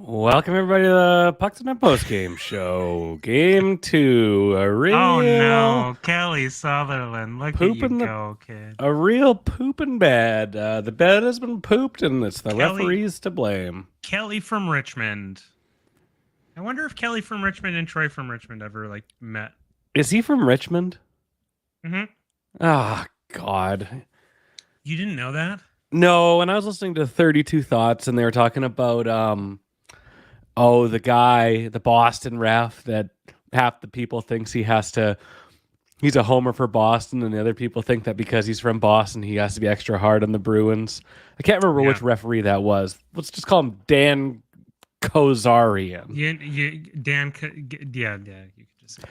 Welcome everybody to the Pucks and a Post Game Show. Game 2. Oh no, Kelly Sutherland, look at you pooping the go, kid. a real pooping bed. The bed has been pooped, and it's the Kelly referees to blame. Kelly from Richmond. I wonder if Kelly from Richmond and Troy from Richmond ever met. Is he from Richmond? Mm-hmm. Ah, God. You didn't know that? No, and I was listening to 32 Thoughts, and they were talking about the Boston ref that half the people thinks he's a homer for Boston, and the other people think that because he's from Boston, he has to be extra hard on the Bruins. I can't remember which referee that was. Let's just call him Dan Kozarian. Dan. Yeah, you could just say that.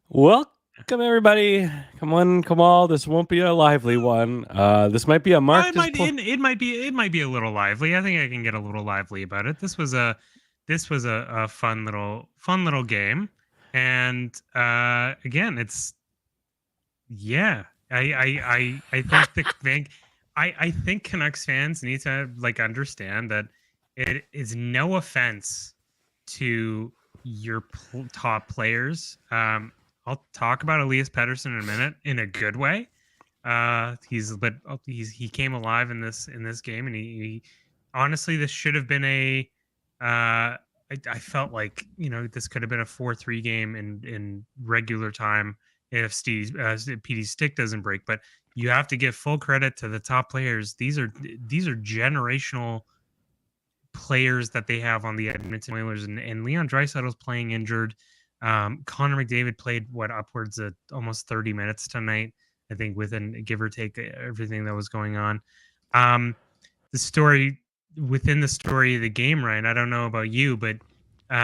Welcome, everybody. Come all. This won't be a lively one. This might be a mark. It might be a little lively. I think I can get a little lively about it. This was a fun little game, and again, it's I think Canucks fans need to understand that it is no offense to your top players. I'll talk about Elias Pettersson in a minute in a good way. He came alive in this game, and he honestly, this should have been a I felt like this could have been a 4-3 game in regular time if PD's stick doesn't break. But you have to give full credit to the top players. These are generational players that they have on the Edmonton Oilers, and Leon Draisaitl's playing injured. Connor McDavid played upwards of almost 30 minutes tonight, I think, within give or take everything that was going on. The story within the story of the game, Ryan, I don't know about you, but we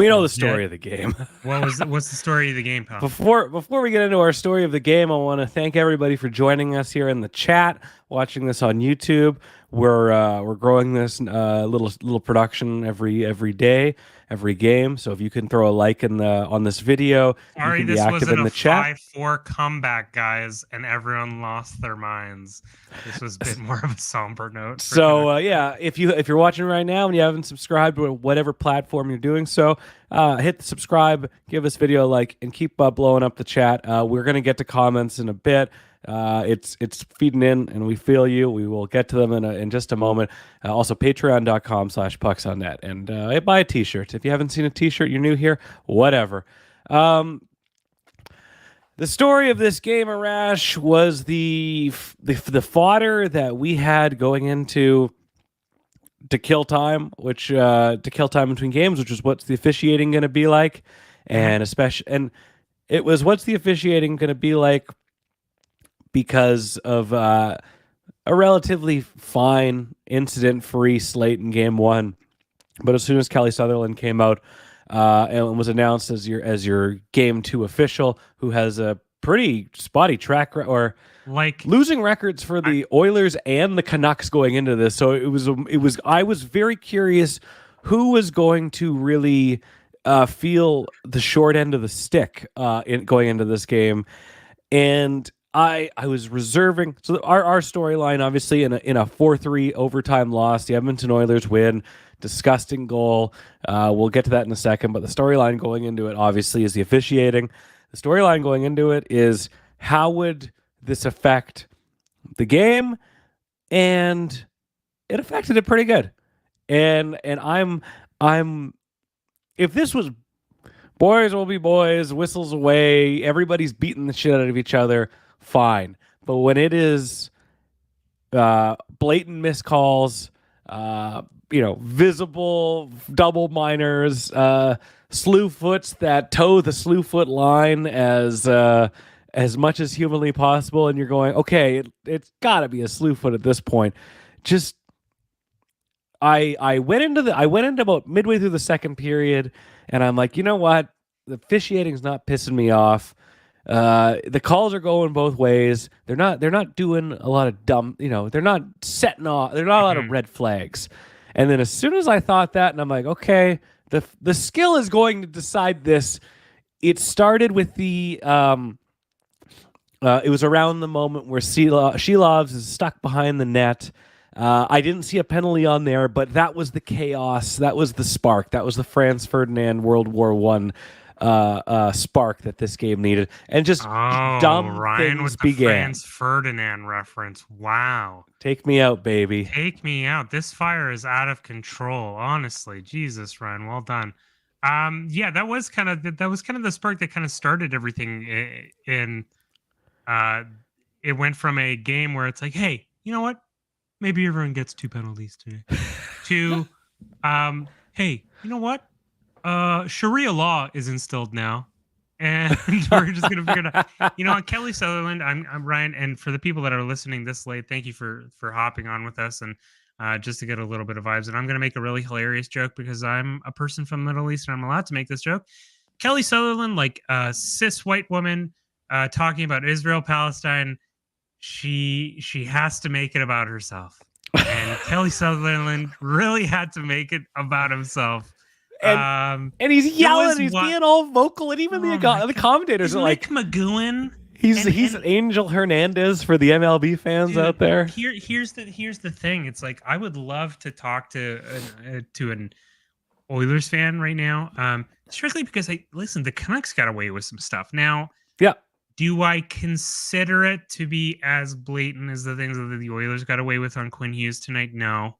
know the story of the game. What's the story of the game, pal? Before we get into our story of the game, I want to thank everybody for joining us here in the chat, watching this on YouTube. We're growing this little production every day, every game. So if you can throw a like on this video, sorry, you can be this active wasn't in the a chat. 5-4 comeback, guys, and everyone lost their minds. This was a bit more of a somber note. So if you're watching right now and you haven't subscribed to whatever platform you're doing so, hit the subscribe, give this video a like, and keep blowing up the chat. We're gonna get to comments in a bit. It's feeding in, and we feel you. We will get to them in just a moment. Also, patreon.com/pucksonnet, and buy a t-shirt. If you haven't seen a t-shirt, you're new here, whatever. The story of this game, Arash, was the fodder that we had going into to kill time, to kill time between games, which is what's the officiating going to be like, and it was what's the officiating going to be like because of a relatively fine, incident-free slate in Game 1. But as soon as Kelly Sutherland came out and was announced as your Game 2 official, who has a pretty spotty track or losing records for the Oilers and the Canucks going into this, so it was. I was very curious who was going to really feel the short end of the stick going into this game, and I was reserving. So our storyline, obviously, in a 4-3 overtime loss, the Edmonton Oilers win. Disgusting goal. We'll get to that in a second. But the storyline going into it, obviously, is the officiating. The storyline going into it is how would this affect the game, and it affected it pretty good. And I'm if this was boys will be boys, whistles away, everybody's beating the shit out of each other, fine. But when it is blatant miscalls, visible double minors, slew foots that toe the slew foot line as much as humanly possible, and you're going, okay, it's got to be a slew foot at this point. Just I went into about midway through the second period, and I'm like, you know what? The officiating's not pissing me off. The calls are going both ways. They're not doing a lot of dumb, they're not setting off. They're not a lot of red flags. And then as soon as I thought that, and I'm like, okay, the skill is going to decide this. It started with the it was around the moment where Shelovs is stuck behind the net. I didn't see a penalty on there, but that was the chaos. That was the spark. That was the Franz Ferdinand World War One spark that this game needed, and just Oh, dumb Ryan things with the began. Franz Ferdinand reference. Wow. Take me out, baby. Take me out. This fire is out of control. Honestly, Jesus, Ryan, well done. Yeah, that was kind of the spark that kind of started everything. Uh, it went from a game where it's like, hey, you know what? Maybe everyone gets 2 penalties today. To, hey, you know what? Sharia law is instilled now, and we're just gonna figure it out. You know, Kelly Sutherland, I'm Ryan, and for the people that are listening this late, thank you for hopping on with us and just to get a little bit of vibes. And I'm gonna make a really hilarious joke because I'm a person from the Middle East and I'm allowed to make this joke. Kelly Sutherland, like a cis white woman, talking about Israel Palestine, she has to make it about herself, and Kelly Sutherland really had to make it about himself. and Um, and he's it yelling, was he's what? being all vocal, and even Oh my the God. commentators Is are Nick like, McGowan? he's And Angel Hernandez for the MLB fans out there. here's the thing. It's like I would love to talk to an Oilers fan right now. Strictly because the Canucks got away with some stuff. Now, Yeah, do I consider it to be as blatant as the things that the Oilers got away with on Quinn Hughes tonight? No.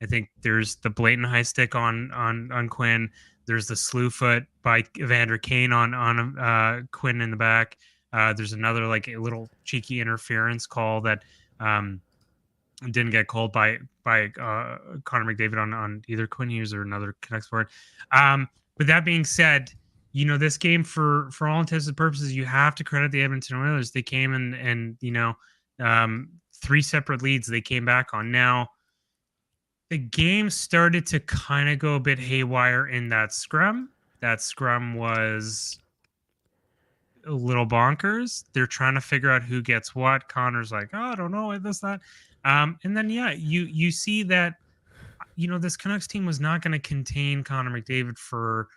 I think there's the blatant high stick on Quinn. There's the slew foot by Evander Kane on Quinn in the back. There's another like a little cheeky interference call that didn't get called by Connor McDavid on either Quinn Hughes or another Canucks forward. But that being said, you know, this game for all intents and purposes, you have to credit the Edmonton Oilers. They came and you know, 3 separate leads they came back on. Now, the game started to kind of go a bit haywire in that scrum. That scrum was a little bonkers. They're trying to figure out who gets what. Connor's like, oh, I don't know, this, that. And then yeah, you see that, you know, this Canucks team was not going to contain Connor McDavid for,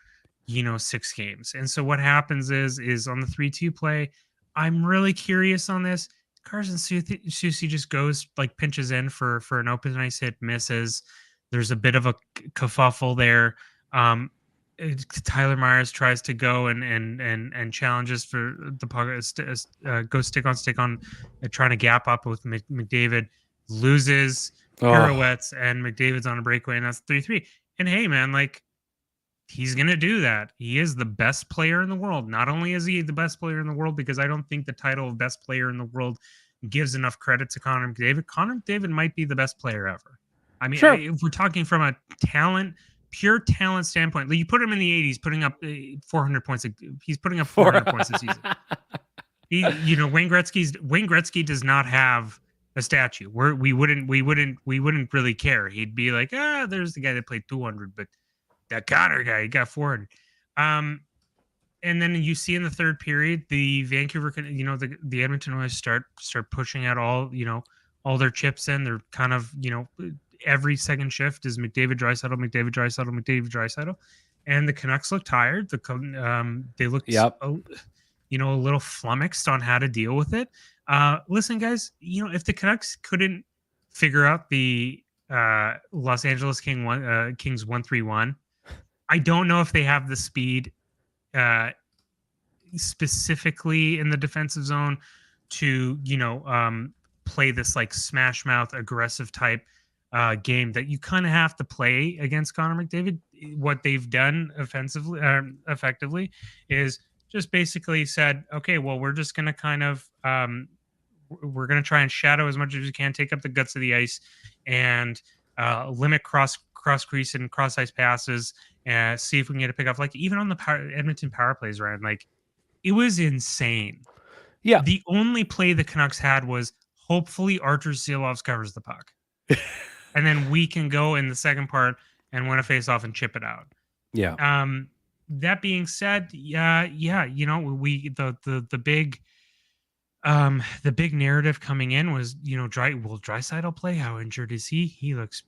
you know, 6 games. And so what happens is on the 3-2 play, I'm really curious on this. Carson Soucy just goes, like, pinches in for an open ice hit, misses. There's a bit of a kerfuffle there. Tyler Myers tries to go and challenges for the puck, go stick on, trying to gap up with McDavid, loses, pirouettes, and McDavid's on a breakaway, and that's 3-3. And hey, man, like, he's going to do that. He is the best player in the world. Not only is he the best player in the world, because I don't think the title of best player in the world gives enough credit to Connor McDavid. Connor McDavid might be the best player ever. I mean, sure. if we're talking from a pure talent standpoint, like, you put him in the 80s, putting up 400 points. He's putting up 400 points this season. You know, Wayne Gretzky does not have a statue. We wouldn't really care. He'd be like, there's the guy that played 200, but that Connor guy, he got 400. And then you see in the third period, the Vancouver, you know, the Edmonton Oilers start pushing out all their chips in. They're kind of, you know, every second shift is McDavid, Draisaitl, and the Canucks look tired. They looked, you know, a little flummoxed on how to deal with it. Listen, guys, you know, if the Canucks couldn't figure out the Los Angeles Kings 1-3-1, I don't know if they have the speed specifically in the defensive zone to, you know, play this like smash mouth aggressive type game that you kind of have to play against Connor McDavid. What they've done effectively is just basically said, okay, well, we're just going to kind of we're going to try and shadow as much as we can, take up the guts of the ice, and limit cross crease and cross ice passes, and see if we can get a pickoff. Like, even on the Edmonton power plays, Ryan, like, it was insane. Yeah. The only play the Canucks had was hopefully Artur Silovs covers the puck. And then we can go in the second part and win a face-off and chip it out. Yeah. That being said, yeah, you know, the big narrative coming in was, you know, will Draisaitl play? How injured is he? He looks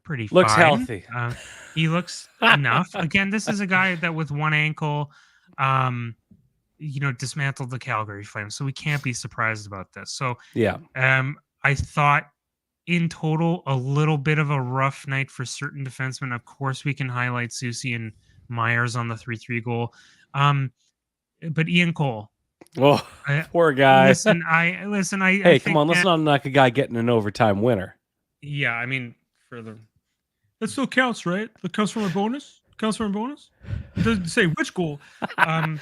pretty fine. Healthy. Healthy. He looks enough. Again, this is a guy that with one ankle, you know, dismantled the Calgary Flames, so we can't be surprised about this. So yeah, I thought in total, a little bit of a rough night for certain defensemen. Of course, we can highlight Susie and Myers on the 3-3 goal. But Ian Cole, Oh, I, poor guy. listen, I Hey, come think on, let's that, not knock a guy getting an overtime winner. yeah, I mean, for the that still counts, right? That counts from a bonus. Counts from a bonus. It doesn't say which goal. Um,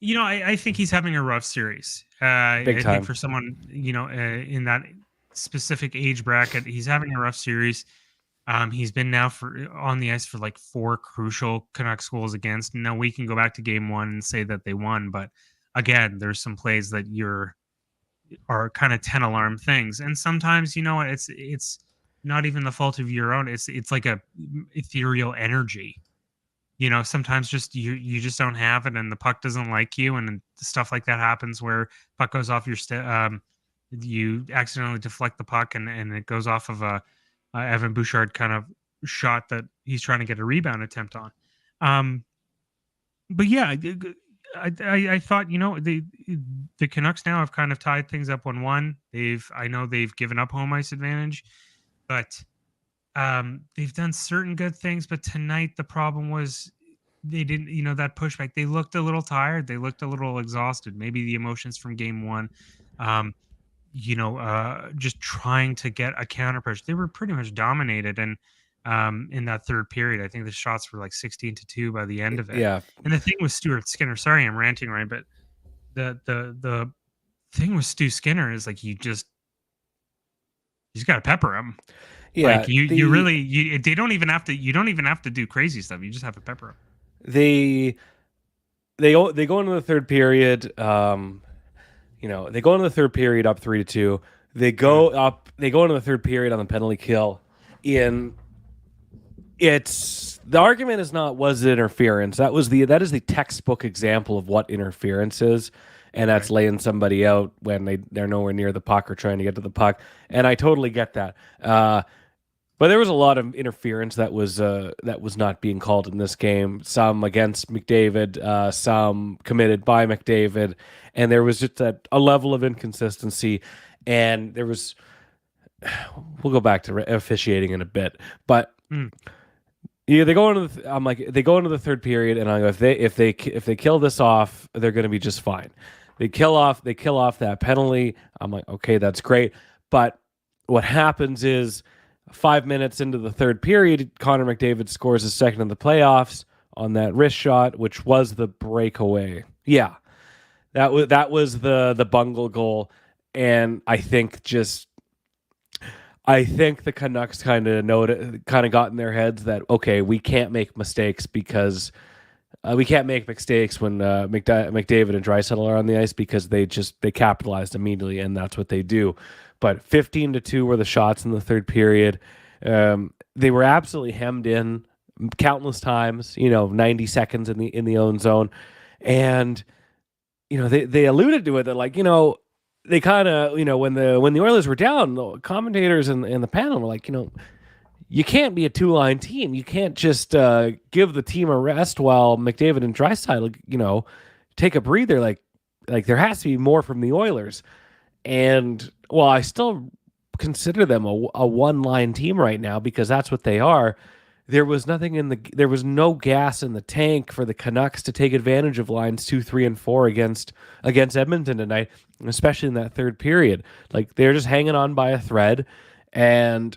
I think he's having a rough series. Big I think time. for someone, in that specific age bracket, he's having a rough series. He's been now for on the ice for like 4 crucial Canucks goals against. Now we can go back to game 1 and say that they won, but again, there's some plays that are kind of 10 alarm things, and sometimes it's not even the fault of your own. It's like a ethereal energy. Sometimes just you just don't have it, and the puck doesn't like you, and stuff like that happens where puck goes off your you accidentally deflect the puck, and it goes off of a Evan Bouchard kind of shot that he's trying to get a rebound attempt on. Um, but yeah, I thought the Canucks now have kind of tied things up 1-1. I know they've given up home ice advantage, but they've done certain good things. But tonight the problem was they didn't, that pushback. They looked a little tired. They looked a little exhausted. Maybe the emotions from game 1. Um, just trying to get a counter push. They were pretty much dominated, and in that third period, I think the shots were like 16-2 by the end of it. Yeah, And the thing with Stuart Skinner, sorry, I'm ranting, right, but the thing with Stu Skinner is like you just got to pepper him. yeah. Like you really they don't even have to. You don't even have to do crazy stuff. You just have to pepper him. They go into the third period. They go into the third period up 3-2. They go up. They go into the third period on the penalty kill. It's the argument is not was it interference. That is the textbook example of what interference is, and that's Right. laying somebody out when they're nowhere near the puck or trying to get to the puck. And I totally get that. But there was a lot of interference that was not being called in this game. Some against McDavid, some committed by McDavid, and there was just a level of inconsistency. And there was, we'll go back to officiating in a bit, but Mm. yeah, they go into I'm like they go into the third period, and I go if they kill this off, they're going to be just fine. They kill off that penalty. I'm like, okay, that's great, but what happens is 5 minutes into the third period, Connor McDavid scores his second in the playoffs on that wrist shot, which was the breakaway. Yeah, that was the bungle goal, and I think the Canucks kind of got in their heads that okay, we can't make mistakes because we can't make mistakes when McDavid and Draisaitl are on the ice because they capitalized immediately, and that's what they do. But 15-2 were the shots in the third period. They were absolutely hemmed in countless times. 90 seconds in the own zone, and they alluded to it that they kind of when the Oilers were down, the commentators and the panel were like, you can't be a two-line team. You can't just give the team a rest while McDavid and Draisaitl, take a breather. Like there has to be more from the Oilers. And well, I still consider them a one-line team right now because that's what they are. There was no gas in the tank for the Canucks to take advantage of lines 2, 3, and 4 against Edmonton tonight, especially in that third period. Like they're just hanging on by a thread, and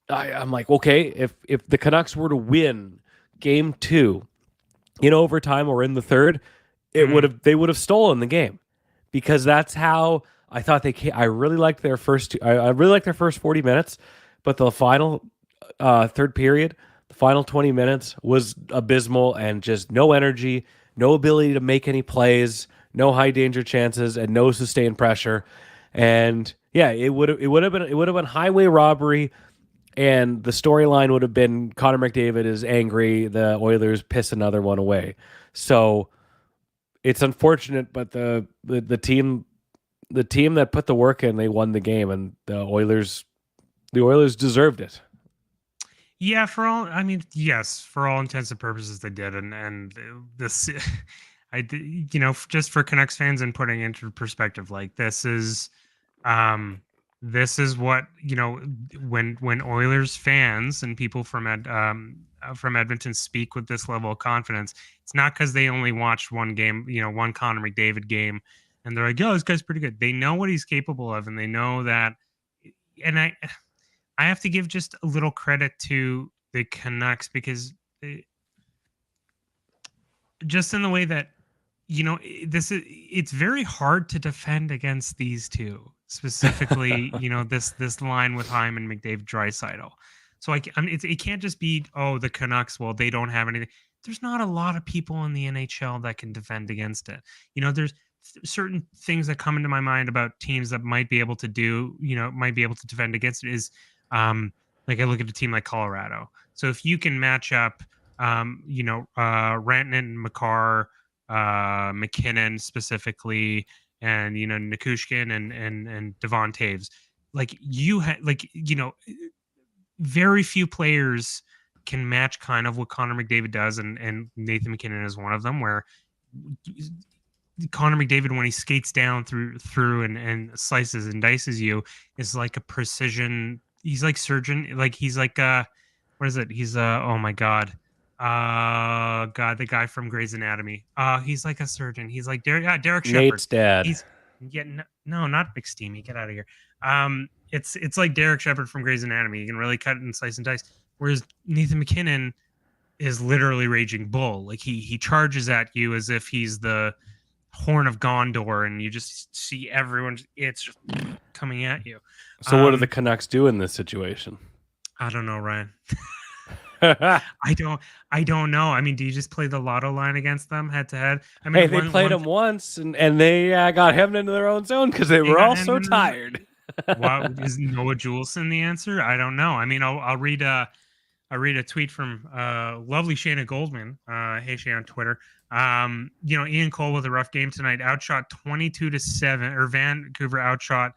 I'm like, okay, if the Canucks were to win game 2 in overtime or in the third, they would have stolen the game because that's how I thought they came. I really liked their first 40 minutes, but the final third period, the final 20 minutes was abysmal and just no energy, no ability to make any plays, no high danger chances, and no sustained pressure. And yeah, it would have been highway robbery. And the storyline would have been Connor McDavid is angry, the Oilers piss another one away. So it's unfortunate, but the team that put the work in, they won the game, and the Oilers deserved it. Yeah, yes, for all intents and purposes, they did, and this, just for Canucks fans and putting into perspective, like this is, this is what, when Oilers fans and people from Edmonton speak with this level of confidence, it's not because they only watched one game, one Connor McDavid game, and they're like, "Yo, this guy's pretty good." They know what he's capable of, and they know that. And I have to give just a little credit to the Canucks because just in the way that it's very hard to defend against these two specifically. This line with Hyman, McDavid, Draisaitl. So it can't just be, oh, the Canucks. Well, they don't have anything. There's not a lot of people in the NHL that can defend against it. There's certain things that come into my mind about teams that might be able to defend against it. Is like I look at a team like Colorado. So if you can match up, Rantanen, Makar, McKinnon specifically, and Nikushkin and Devon Taves. Like very few players can match kind of what Connor McDavid does, and Nathan McKinnon is one of them. Where Connor McDavid, when he skates down through and slices and dices you, is like a precision. He's like surgeon. Like he's like what is it? He's oh my god. The guy from Grey's Anatomy. He's like a surgeon. He's like Derek Shepard. Nate's dad. He's no, not McSteamy. Get out of here. It's like Derek Shepard from Grey's Anatomy. You can really cut and slice and dice. Whereas Nathan McKinnon is literally Raging Bull. Like he charges at you as if he's the Horn of Gondor, and you just see everyone. It's just coming at you. So what do the Canucks do in this situation? I don't know, Ryan. I don't know. I mean, do you just play the lotto line against them head to head? I mean, they played them once, and they got hemmed into their own zone because they were all so tired. Wow, is Noah Juleson the answer? I don't know. I mean, I'll read a tweet from lovely Shayna Goldman. Hey Shay on Twitter. Ian Cole with a rough game tonight. Outshot 22-7, or Vancouver outshot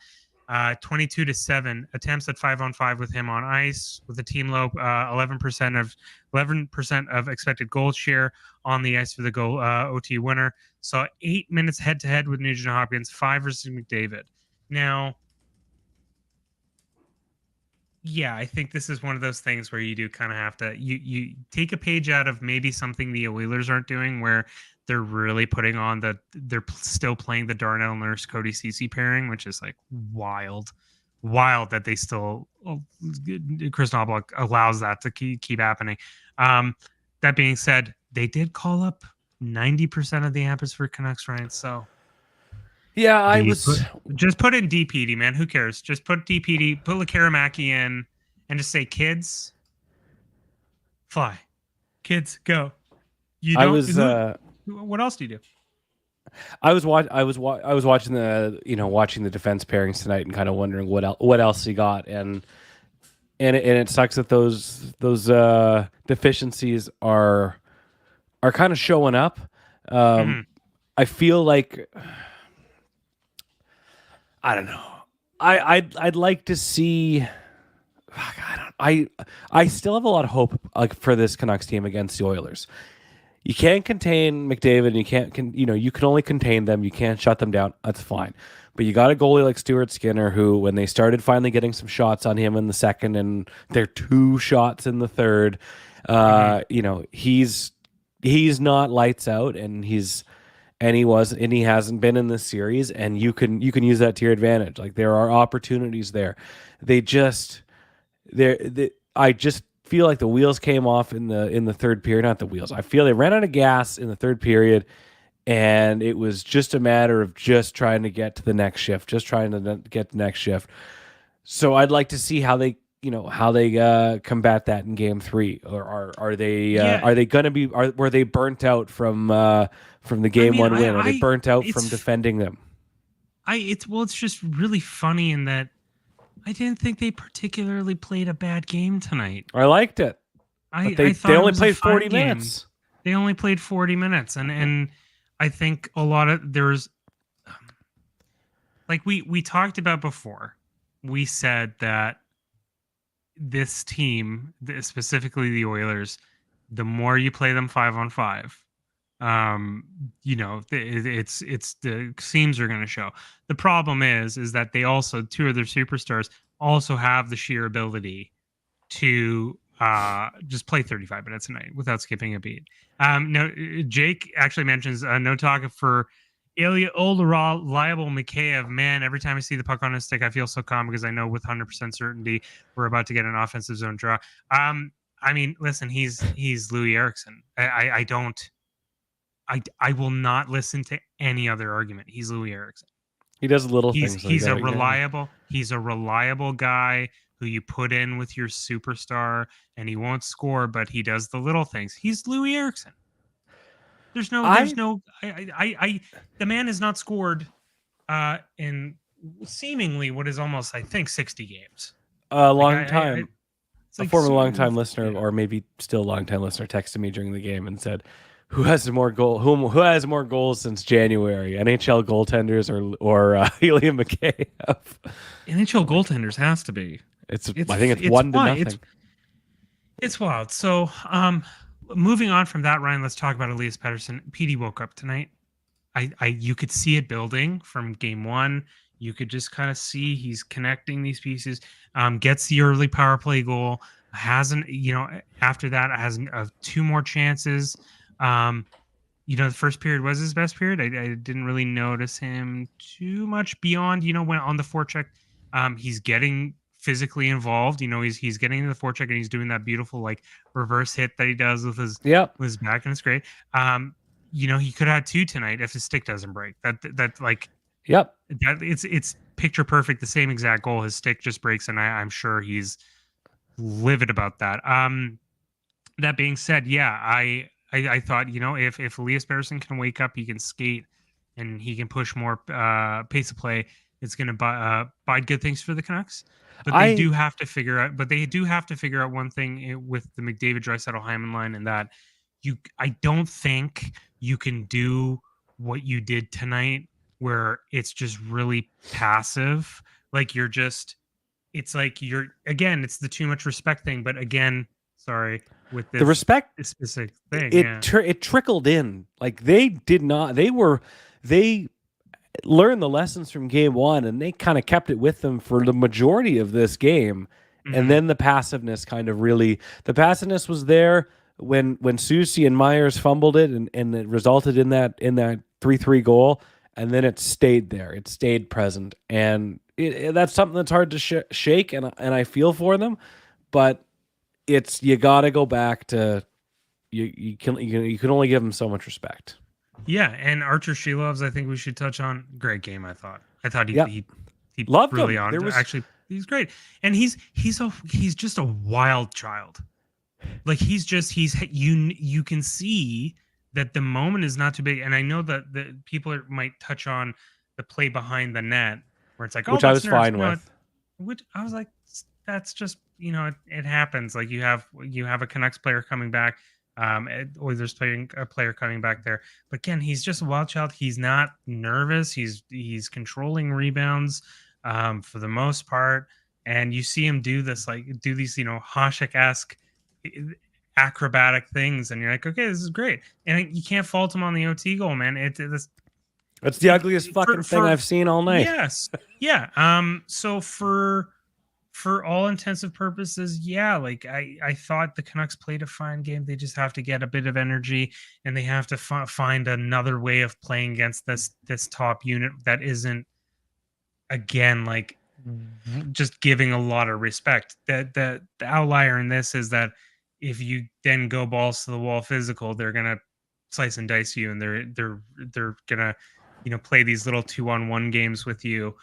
22-7. Attempts at 5-on-5 with him on ice, with the team low 11% of expected goal share on the ice for the goal OT winner. Saw 8 minutes head to head with Nugent Hopkins, 5 versus McDavid. Now, yeah, I think this is one of those things where you do kind of have to you take a page out of maybe something the Oilers aren't doing, where they're really putting on they're still playing the Darnell Nurse Cody Ceci pairing, which is like wild that they still Chris Knobloch allows that to keep happening. That being said, they did call up 90% of the Abbotsford Canucks, right? So yeah, just put in DPD, man. Who cares? Just put DPD, put Lekaramaki in, and just say, kids, fly, kids, go. You don't. What else do you do? I was watching the defense pairings tonight and kind of wondering what else he got, and it sucks that those deficiencies are kind of showing up. I feel like, I don't know. I'd like to see. I still have a lot of hope for this Canucks team against the Oilers. You can't contain McDavid, and you can only contain them. You can't shut them down. That's fine. But you got a goalie like Stuart Skinner, who, when they started finally getting some shots on him in the second, and their 2 shots in the third, he's not lights out, and he hasn't been in this series, and you can use that to your advantage. Like, there are opportunities there. I just feel like the wheels came off in the third period. Not the wheels. I feel they ran out of gas in the third period, and it was just a matter of just trying to get to the next shift, So I'd like to see how they combat that in Game 3, or are they going to be? Were they burnt out from the Game 1 win? Are they burnt out from defending them? It's just really funny in that I didn't think they particularly played a bad game tonight. I liked it. I thought they only played 40 minutes. They only played 40 minutes, and I think a lot of there's like we talked about before. We said that this team, specifically the Oilers, the more you play them 5-on-5, It's the seams are going to show. The problem is that they also, two of their superstars also have the sheer ability to just play 35 minutes a night without skipping a beat. No, Jake actually mentions no talk for Ilya Reliable Mikheyev. Man, every time I see the puck on his stick, I feel so calm because I know with 100% certainty we're about to get an offensive zone draw. I mean, listen, he's Louis Eriksson. I don't. I will not listen to any other argument. He's Louis Eriksson. He does little He's things. he's a reliable guy who you put in with your superstar, and he won't score, but he does the little things. He's Louis Eriksson. There's no. The man has not scored in seemingly what is almost, I think, 60 games. A long time. It's like a former long-time listener, or maybe still long-time listener, texted me during the game and said, "Who has more goals since January? NHL goaltenders or Ilya Mikheyev?" NHL goaltenders has to be. I think it's 1-0. It's wild. So, moving on from that, Ryan, let's talk about Elias Pettersson. PD woke up tonight. You could see it building from game one. You could just kind of see he's connecting these pieces. Gets the early power play goal. After that, has two more chances. The first period was his best period. I didn't really notice him too much beyond, when on the forecheck, he's getting physically involved. He's getting to the forecheck and he's doing that beautiful like reverse hit that he does with his back, and it's great. He could have had two tonight if his stick doesn't break. It's picture perfect, the same exact goal. His stick just breaks, and I'm sure he's livid about that. That being said, yeah, I thought, if Elias Pettersson can wake up, he can skate, and he can push more pace of play, it's going to bide good things for the Canucks. But they do have to figure out one thing with the McDavid, Draisaitl, Hyman line, and that I don't think you can do what you did tonight, where it's just really passive. Like it's the too much respect thing. But again, sorry, with this, the respect specific thing, it trickled in. Like they learned the lessons from game one, and they kind of kept it with them for the majority of this game. Mm-hmm. And then the passiveness was there when Susie and Myers fumbled it, and it resulted in that 3-3 goal. And then it stayed there. It stayed present, and that's something that's hard to shake. And I feel for them, but you got to go back to you can only give them so much respect. Yeah, and Archer Shilovs, I think we should touch on. Great game, I thought. He loved really him. Actually, he's great, and he's just a wild child. Like you can see that the moment is not too big, and I know that the people might touch on the play behind the net where it's like, which I was fine with. Which I was like, that's just it happens. Like you have a Canucks player coming back, Oilers a player coming back there, but again, he's just a wild child. He's not nervous. He's controlling rebounds for the most part, and you see him do these Hasek-esque acrobatic things, and you're like, okay, this is great. And you can't fault him on the OT goal, man. It's the ugliest fucking thing I've seen all night. Yes. Yeah. So for all intensive purposes, yeah, like I thought the Canucks played a fine game. They just have to get a bit of energy, and they have to find another way of playing against this top unit that isn't, again, like just giving a lot of respect. The outlier in this is that if you then go balls to the wall physical, they're gonna slice and dice you, and they're gonna play these little 2-on-1 games with you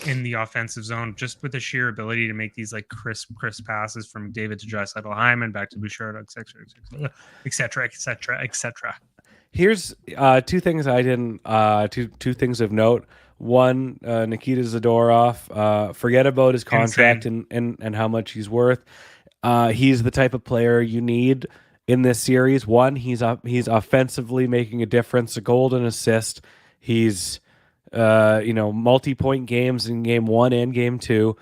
in the offensive zone, just with the sheer ability to make these like crisp passes from David to Draisaitl, Hyman back to Bouchard, etc. Here's two things I didn't two things of note. One, Nikita Zadorov, forget about his contract and how much he's worth. He's the type of player you need in this series. One, he's offensively making a difference, a goal and assist. He's multi-point games in game one and game two.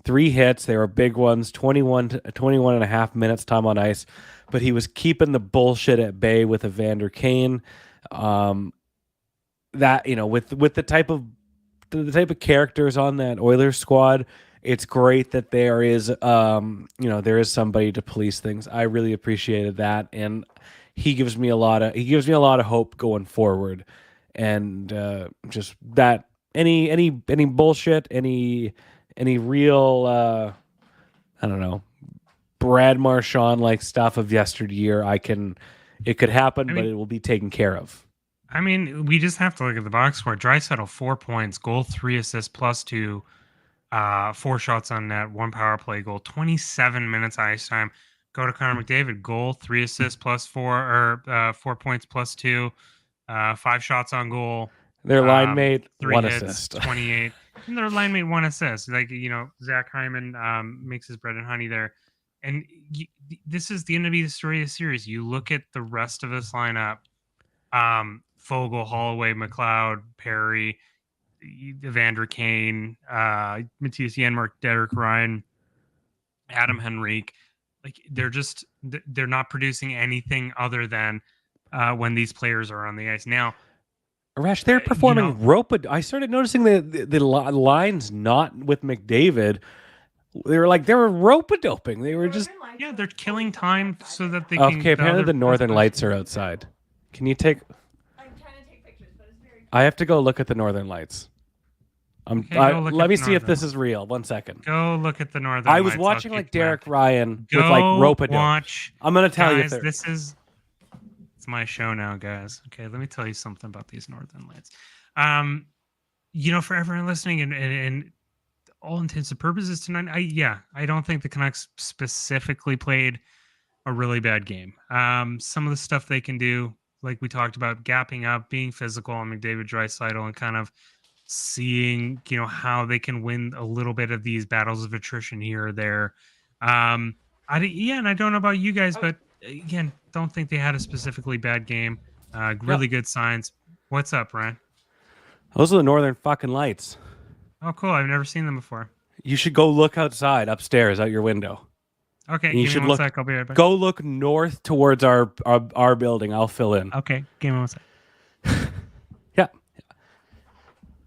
3 hits. They were big ones, 21 and a half minutes time on ice. But he was keeping the bullshit at bay with Evander Kane. That, with the type of characters on that Oilers squad, it's great that there is there is somebody to police things. I really appreciated that, and he gives me a lot of hope going forward. And just that any bullshit, any real I don't know, Brad Marchand like stuff of yesteryear, it could happen, but it will be taken care of. I mean, we just have to look at the box score. Draisaitl 4 points, goal, 3 assists, +2, 4 shots on net, 1 power play goal, 27 minutes ice time. Go to Connor McDavid, goal, 3 assists, +4, or 4 points, +2, 5 shots on goal. Their line mate, 3 1 hits, assist. 28. And their line mate, 1 assist. Like, Zach Hyman makes his bread and honey there. And this is the end of the story of the series. You look at the rest of this lineup. Fogle, Holloway, McLeod, Perry, Evander Kane, Matthias Janmark, Derek Ryan, Adam Henrique. Like, they're not producing anything other than when these players are on the ice. Now, Arash, they're performing rope. I started noticing the lines not with McDavid. They were rope-a-doping. They were just they're killing time so that they can. Okay, apparently the Northern Lights are outside. Can you take? I'm trying to take pictures, but it's very. I have to go look at the Northern Lights. Let me see if this is real. 1 second. Go look at the Northern Lights. I was watching like Derek Ryan with like rope-a-dope. Watch. I'm gonna tell guys, you. It's my show now, guys. Okay, let me tell you something about these Northern Lights. For everyone listening and all intents and purposes tonight, I don't think the Canucks specifically played a really bad game. Some of the stuff they can do, like we talked about, gapping up, being physical on McDavid, Draisaitl, and kind of seeing, how they can win a little bit of these battles of attrition here or there. And I don't know about you guys, but again, don't think they had a specifically bad game. Really good signs. What's up, Ryan? Those are the Northern fucking Lights. Oh, cool. I've never seen them before. You should go look outside, upstairs, out your window. Okay, you should look. Sec. I'll be right back. Go look north towards our building. I'll fill in. Okay, give me 1 sec. Yeah.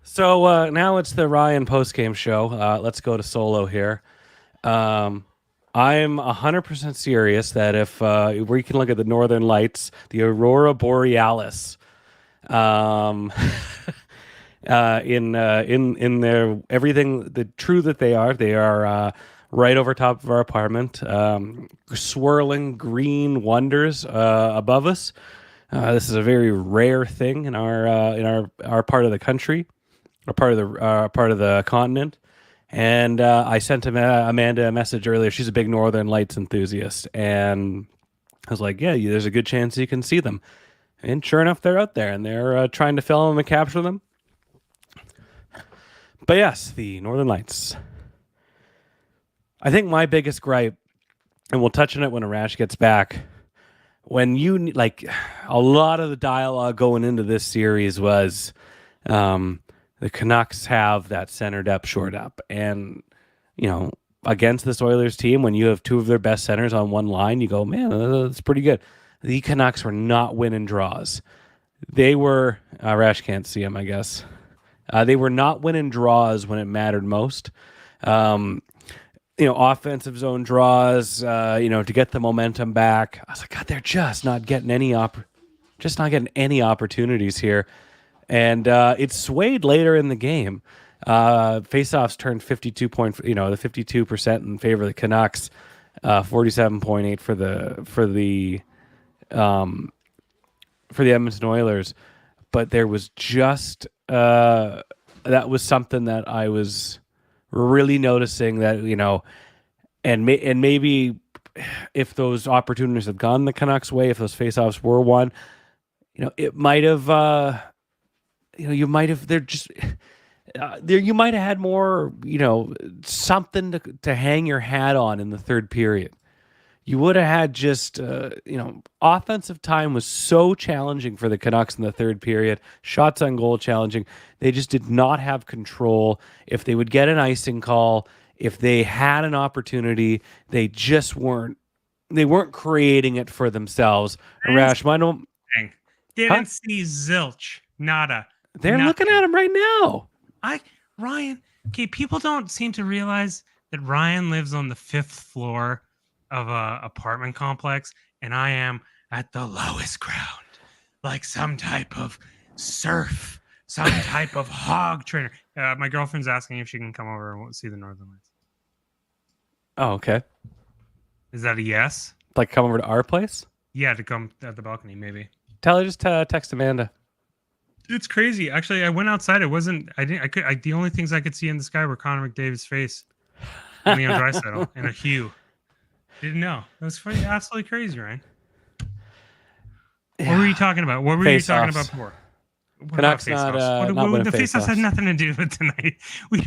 So now it's the Ryan post-game show. Let's go to solo here. I'm 100% serious that if we can look at the Northern Lights, the Aurora Borealis, in their everything, the true that they are right over top of our apartment, swirling green wonders above us. This is a very rare thing in our part of the country, or part of the continent. And I sent Amanda a message earlier. She's a big Northern Lights enthusiast, and I was like, "Yeah, there's a good chance you can see them." And sure enough, they're out there, and they're trying to film them and capture them. But yes, the Northern Lights. I think my biggest gripe, and we'll touch on it when Arash gets back, when a lot of the dialogue going into this series was the Canucks have that center depth shored up. And, against this Oilers team, when you have 2 of their best centers on one line, you go, man, that's pretty good. The Canucks were not winning draws. They were, Arash can't see them, I guess. They were not winning draws when it mattered most. Offensive zone draws, to get the momentum back. I was like, God, they're just not getting any opportunities here. And it swayed later in the game. Faceoffs turned 52% in favor of the Canucks, 47.8 for the Edmonton Oilers. But there was just that was something that I was really noticing that, and maybe if those opportunities had gone the Canucks' way, if those faceoffs were won, it might have, you might have had more, something to hang your hat on in the third period. You would have had just, offensive time was so challenging for the Canucks in the third period. Shots on goal challenging. They just did not have control. If they would get an icing call, if they had an opportunity, they just weren't. They weren't creating it for themselves. Arash, huh? Didn't see zilch, nada. They're looking Nothing. at him right now. Ryan. Okay, people don't seem to realize that Ryan lives on the 5th floor of a apartment complex, and I am at the lowest ground, like some type of surf, some type of hog trainer. My girlfriend's asking if she can come over and see the Northern Lights. Oh, okay. Is that a yes? Like come over to our place? Yeah, to come at the balcony, maybe. Tell her just text Amanda. It's crazy. Actually, I went outside. It wasn't. I didn't. I could. The only things I could see in the sky were Connor McDavid's face, and Leon Draisaitl, and a hue. Didn't know. It was funny, absolutely crazy, Ryan. Yeah. What were you talking about? What were you talking about before? Canucks not the face-offs had nothing to do with tonight.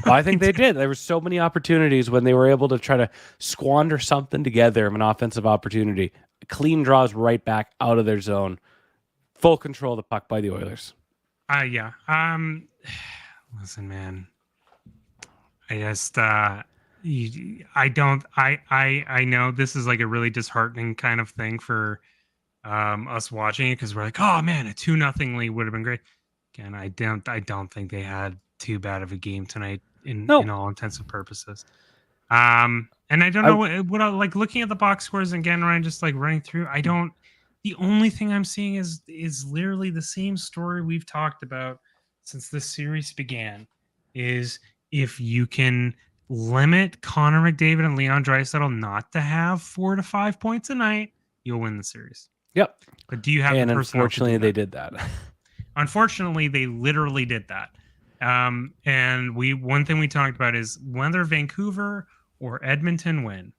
I think they did. There were so many opportunities when they were able to try to squander something together of an offensive opportunity. Clean draws right back out of their zone. Full control of the puck by the Oilers. Yeah. Listen, man. I just I know this is like a really disheartening kind of thing for us watching it, because we're like, oh man, a 2-0 lead would have been great. Again, I don't think they had too bad of a game tonight in all intents and purposes. And I don't know what like looking at the box scores again, Ryan, just like running through. The only thing I'm seeing is literally the same story we've talked about since this series began. Is if you can limit Connor McDavid and Leon Draisaitl not to have 4 to 5 points a night, you'll win the series. Yep. But do you have and the personnel? Unfortunately, they did that. Unfortunately, they literally did that. And one thing we talked about is whether Vancouver or Edmonton win,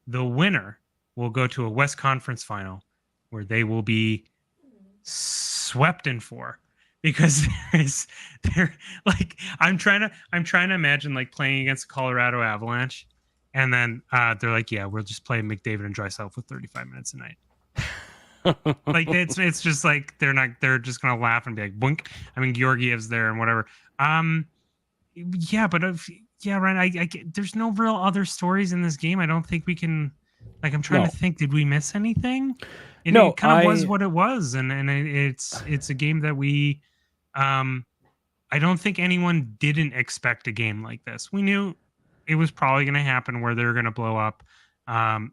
the winner will go to a West Conference final where they will be swept in 4. Because they're like I'm trying to imagine like playing against the Colorado Avalanche, and then they're like, yeah, we'll just play McDavid and Draisaitl for 35 minutes a night. Like it's just like they're just gonna laugh and be like, boink. I mean, Georgiev's there and whatever. Yeah, but Ryan, I there's no real other stories in this game. I don't think we can. Like, I'm trying to think. Did we miss anything? It kind of was what it was, and it's a game that we. I don't think anyone didn't expect a game like this. We knew it was probably going to happen where they're going to blow up.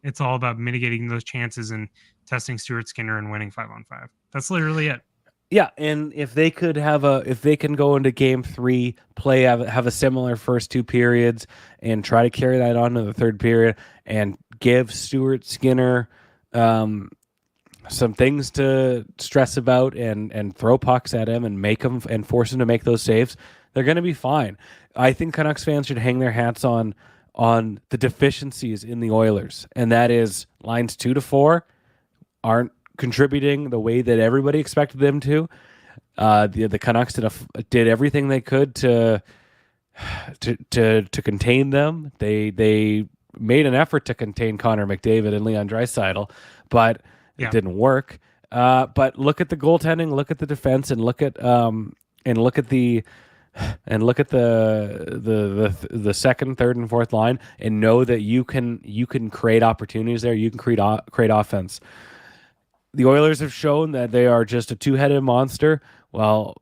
It's all about mitigating those chances and testing Stuart Skinner and winning 5-on-5. That's literally it. Yeah, and if they can go into game 3, have a similar first 2 periods and try to carry that on to the third period and give Stuart Skinner some things to stress about and throw pucks at him and make him and force him to make those saves, they're going to be fine. I think Canucks fans should hang their hats on the deficiencies in the Oilers, and that is lines 2 to 4 aren't contributing the way that everybody expected them to. The Canucks did everything they could to contain them. They made an effort to contain Connor McDavid and Leon Draisaitl, but it didn't work. But look at the goaltending, look at the defense, and look at the second, third, and fourth line, and know that you can create opportunities there. You can create offense. The Oilers have shown that they are just a 2-headed monster. Well,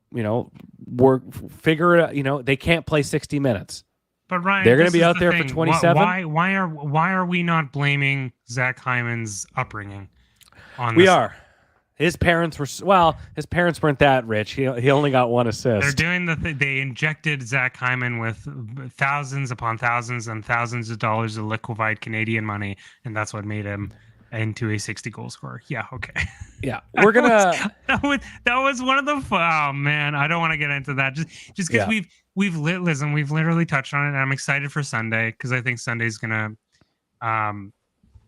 figure it out. They can't play 60 minutes. But Ryan, they're going to be out there for 27. Why are we not blaming Zach Hyman's upbringing on this? We are. His parents weren't that rich. He only got 1 assist. They're doing they injected Zach Hyman with thousands upon thousands and thousands of dollars of liquefied Canadian money, and that's what made him into a 60-goal scorer. Yeah, okay. Yeah, we're gonna. that was one of the. Oh man, I don't want to get into that. Just because we've literally touched on it, and I'm excited for Sunday because I think Sunday's gonna,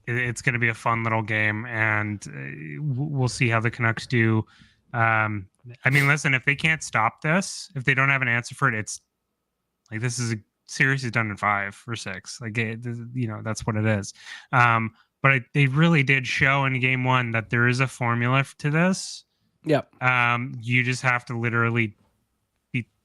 it's gonna be a fun little game, and we'll see how the Canucks do. I mean, listen, if they can't stop this, if they don't have an answer for it, it's like this is a series is done in 5 or 6. Like that's what it is. But they really did show in game 1 that there is a formula to this. Yep. You just have to literally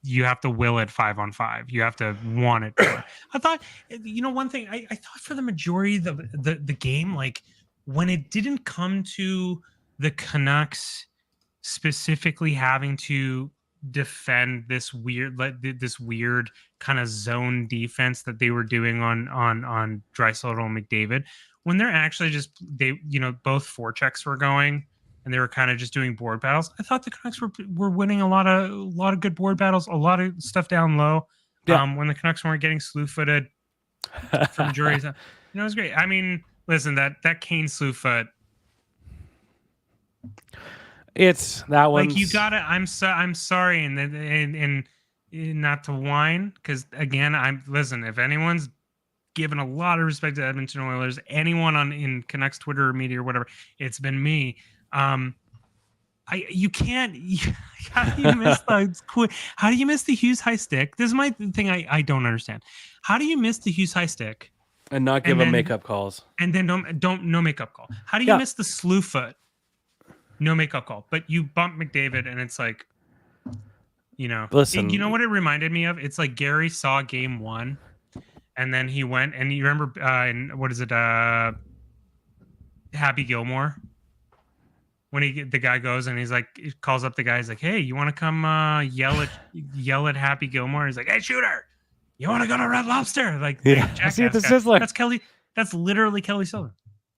you have to will it 5-on-5. You have to want it more. I thought, one thing I thought for the majority of the game, like when it didn't come to the Canucks specifically having to defend this weird kind of zone defense that they were doing on Draisaitl and McDavid, when they're actually both forechecks were going and they were kind of just doing board battles. I thought the Canucks were winning a lot of good board battles, a lot of stuff down low. Yeah. When the Canucks weren't getting slew-footed from juries, it was great. I mean, listen, that Kane slew-foot. It's that one. Like you gotta. I'm sorry, and not to whine, because again, listen. If anyone's given a lot of respect to Edmonton Oilers, anyone in Canucks Twitter or media or whatever, it's been me. You can't. How do you miss how do you miss the Hughes high stick? This is my thing. I don't understand. How do you miss the Hughes high stick and not give them makeup calls? And then no makeup call. How do you miss the slew foot? No makeup call, but you bump McDavid, and it's like, listen. You know what it reminded me of? It's like Gary saw Game 1, and then he went, and you remember, what is it? Happy Gilmore. When the guy goes and he calls up the guy, he's like, "Hey, you want to come yell at Happy Gilmore?" He's like, "Hey, shooter, you want to go to Red Lobster?" Like, yeah, see, this is like that's Kelly. That's literally Kelly Silver.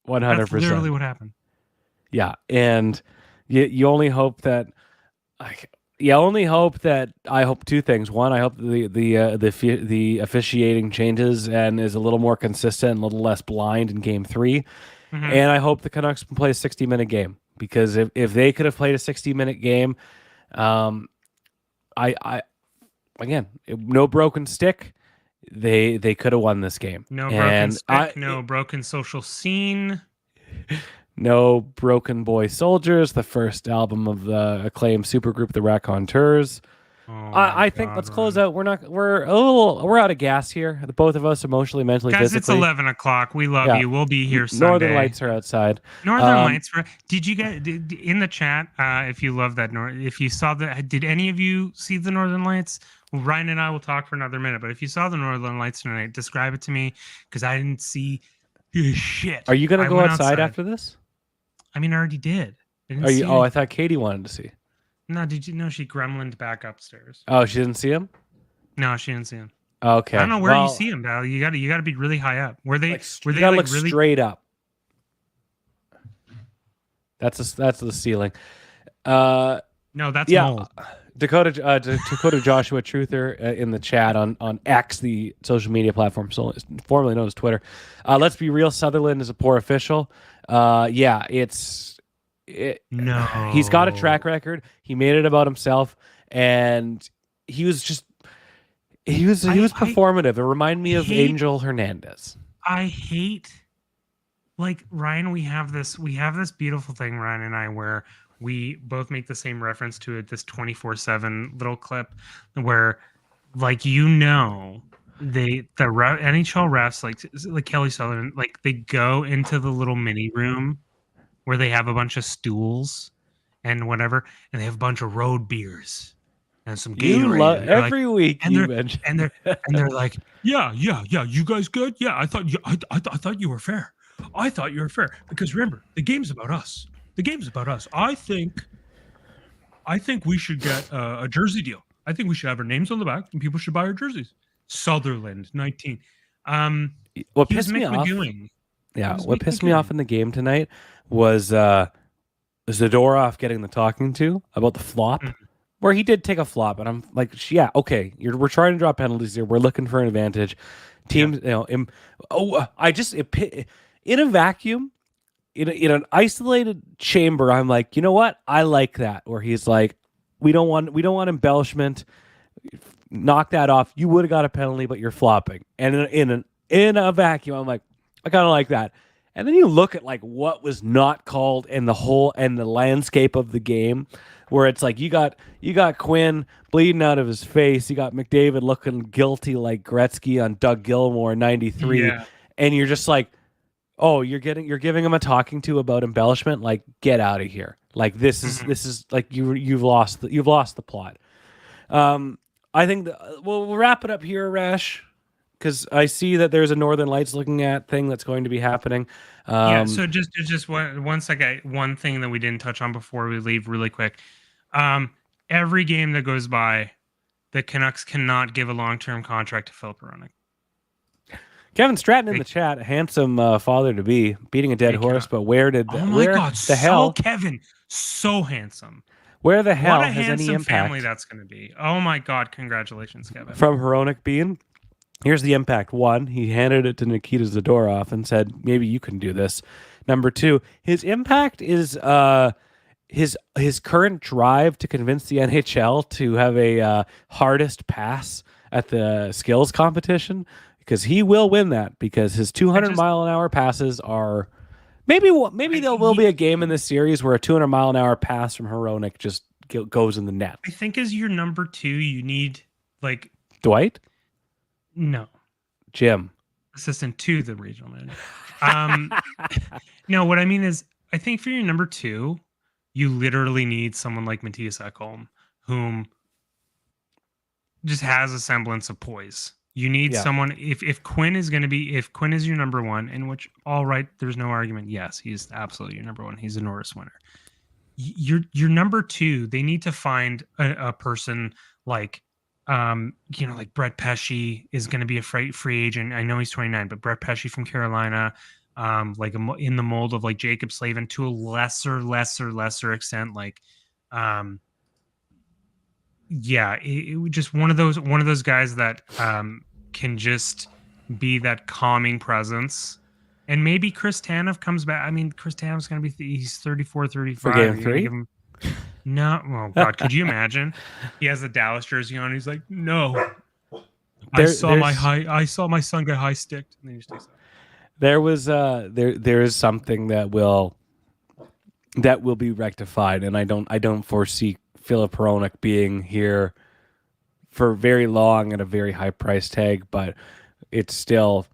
100%. That's literally what happened. Yeah, and you only hope that, I hope two things. One, I hope the officiating changes and is a little more consistent, and a little less blind in Game 3, and I hope the Canucks can play a 60-minute game, because if they could have played a 60-minute game, no broken stick, they could have won this game. No broken stick, no broken social scene. No Broken Boy Soldiers, the first album of the acclaimed supergroup, the Raconteurs. I think let's close out. We're out of gas here. The both of us, emotionally, mentally, guys, physically. It's 11 o'clock. We love you. We'll be here Sunday. Northern Lights are outside. Northern Lights. Did you guys in the chat? If you love that, if you saw that, did any of you see the Northern Lights? Well, Ryan and I will talk for another minute. But if you saw the Northern Lights tonight, describe it to me, because I didn't see shit. Are you gonna go outside after this? I mean, I already did. I thought Katie wanted to see. No, did you know she gremlined back upstairs? Oh, she didn't see him? No, she didn't see him. Okay. I don't know where you see him, Val. You gotta be really high up. Were they look really straight up? That's the ceiling. No, that's mold. Dakota Joshua Truther in the chat on X, the social media platform formerly known as Twitter. Let's be real, Sutherland is a poor official. No. He's got a track record. He made it about himself, and he was performative. It reminded me of Angel Hernandez. I hate, like, Ryan, we have this beautiful thing, Ryan and I, where we both make the same reference to it, this 24/7 little clip where, like, the NHL refs, like Kelly Sutherland, like, they go into the little mini room where they have a bunch of stools and whatever, and they have a bunch of road beers and some Gatorade. Every week and they're like, yeah, you guys good? Yeah, I thought you were fair. I thought you were fair, because remember, the game's about us. The game's about us. I think we should get a jersey deal. I think we should have our names on the back, and people should buy our jerseys. Sutherland, 19. What pissed me off? What pissed me off in the game tonight was Zadorov getting the talking to about the flop, where he did take a flop, and I'm like, okay, we're trying to draw penalties here. We're looking for an advantage. Teams, in a vacuum. In an isolated chamber, I'm like, you know what? I like that. Where he's like, we don't want embellishment. Knock that off. You would have got a penalty, but you're flopping. And in a vacuum, I'm like, I kind of like that. And then you look at like what was not called in the landscape of the game, where it's like you got Quinn bleeding out of his face. You got McDavid looking guilty like Gretzky on Doug Gilmour 93, and you're just like, oh, you're giving him a talking to about embellishment. Like, get out of here. Like, this is like you've lost the plot. I think we'll wrap it up here, Rash, because I see that there's a Northern Lights looking at thing that's going to be happening. Yeah, so just one second, one thing that we didn't touch on before we leave really quick. Every game that goes by, the Canucks cannot give a long-term contract to Philip Hronek. Kevin Stratton in the chat, handsome father to be, beating a dead horse, but where did oh my god, the hell Kevin, so handsome. Where the hell what a has handsome any impact family that's going to be? Oh my god, congratulations, Kevin. From Hronek being? Here's the impact. One, he handed it to Nikita Zadorov and said, maybe you can do this. Number two, his impact is his current drive to convince the NHL to have a hardest pass at the skills competition, because he will win that, because his 200-mile-an-hour passes are maybe there will be a game in this series where a 200-mile-an-hour pass from Hronek just goes in the net. I think as your number two, you need like Dwight. No, Jim, assistant to the regional manager. No, what I mean is, I think for your number two, you literally need someone like Matthias Ekholm, whom just has a semblance of poise. You need someone. If Quinn is going to be, if Quinn is your number one, in which, all right, there's no argument. Yes, he's absolutely your number one. He's a Norris winner. Your number two, they need to find a person like, like Brett Pesce is going to be a free agent. I know he's 29, but Brett Pesce from Carolina, like in the mold of like Jacob Slavin, to a lesser extent, like, it just one of those guys that can just be that calming presence. And maybe Chris Tanev comes back. I mean, Chris Tanev's going to be he's 34, 35. For game 3? No, oh god, could you imagine? He has the Dallas jersey on. He's like, no, I saw my son get high sticked. And then he just takes it. There was there is something that will be rectified, and I don't foresee Philip Hronek being here for very long at a very high price tag, but we still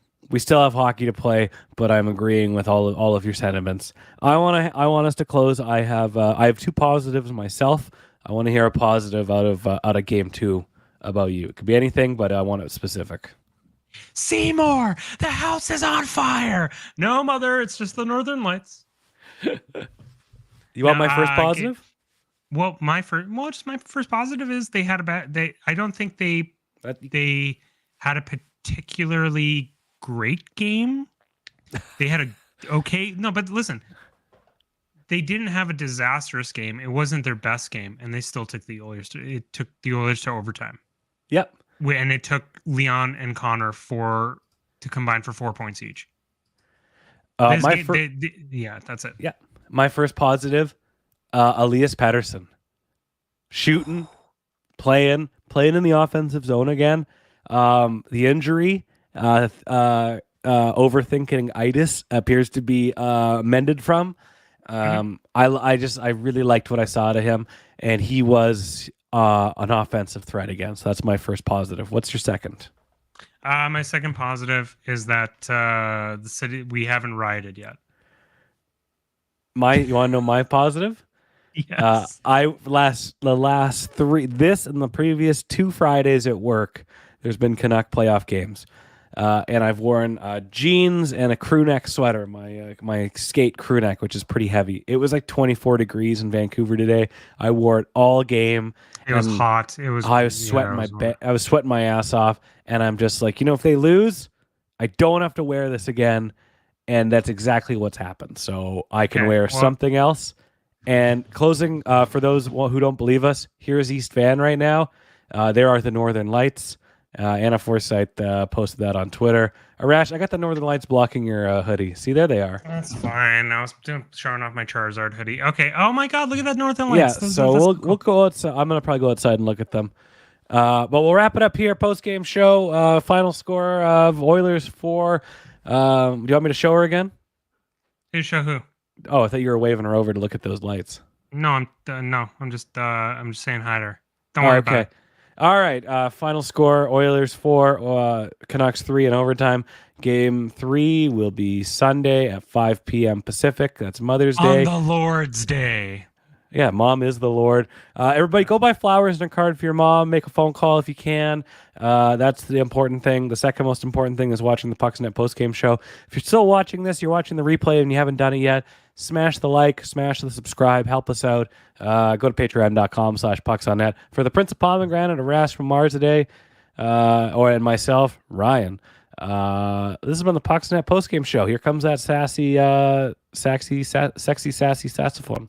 have hockey to play. But I'm agreeing with all of your sentiments. I want us to close. I have two positives myself. I want to hear a positive out of game 2 about you. It could be anything, but I want it specific. Seymour, the house is on fire. No, mother, it's just the Northern Lights. You want my first positive? My first positive is they had I don't think they had a particularly great game. They had but listen, they didn't have a disastrous game. It wasn't their best game, and they still took the Oilers to overtime. Yep. And it took Leon and Connor to combine for 4 points each. That's it. Yeah. My first positive, Elias Pettersson. Shooting, playing in the offensive zone again. The injury, overthinking itis appears to be mended from. I really liked what I saw to him, and he was an offensive threat again. So that's my first positive. What's your second? My second positive is that the city, we haven't rioted yet. You want to know my positive? Yes. The last 3, this and the previous 2 Fridays at work, there's been Canuck playoff games. And I've worn jeans and a crew neck sweater, my skate crew neck, which is pretty heavy. It was like 24 degrees in Vancouver today. I wore it all game. It was hot. I was sweating I was sweating my ass off, and I'm just like, if they lose, I don't have to wear this again. And that's exactly what's happened. So I can wear something else. And closing, for those who don't believe us, here's East Van right now. There are the Northern Lights. Anna Forsyth posted that on Twitter. Arash, I got the Northern Lights blocking your hoodie. See, there they are. That's fine. I was showing off my Charizard hoodie. Okay. Oh my God, look at that Northern Lights. Yeah. So we'll go outside. I'm gonna probably go outside and look at them. But we'll wrap it up here. Post game show. Final score of Oilers 4. Do you want me to show her again? Hey, show who? Oh, I thought you were waving her over to look at those lights. No, I'm just saying hi to her. Don't worry about it. All right. Final score: Oilers 4, Canucks 3 in overtime. Game 3 will be Sunday at 5 p.m. Pacific. That's Mother's Day. On the Lord's Day. Yeah, mom is the Lord. Everybody, go buy flowers and a card for your mom. Make a phone call if you can. That's the important thing. The second most important thing is watching the Pucksnet postgame show. If you're still watching this, you're watching the replay and you haven't done it yet, smash the like, smash the subscribe, help us out. Go to patreon.com/pucksonnet. For the Prince of Pomegranate, Arash from Mars today, and myself, Ryan. This has been the Pucksnet postgame show. Here comes that sexy saxophone.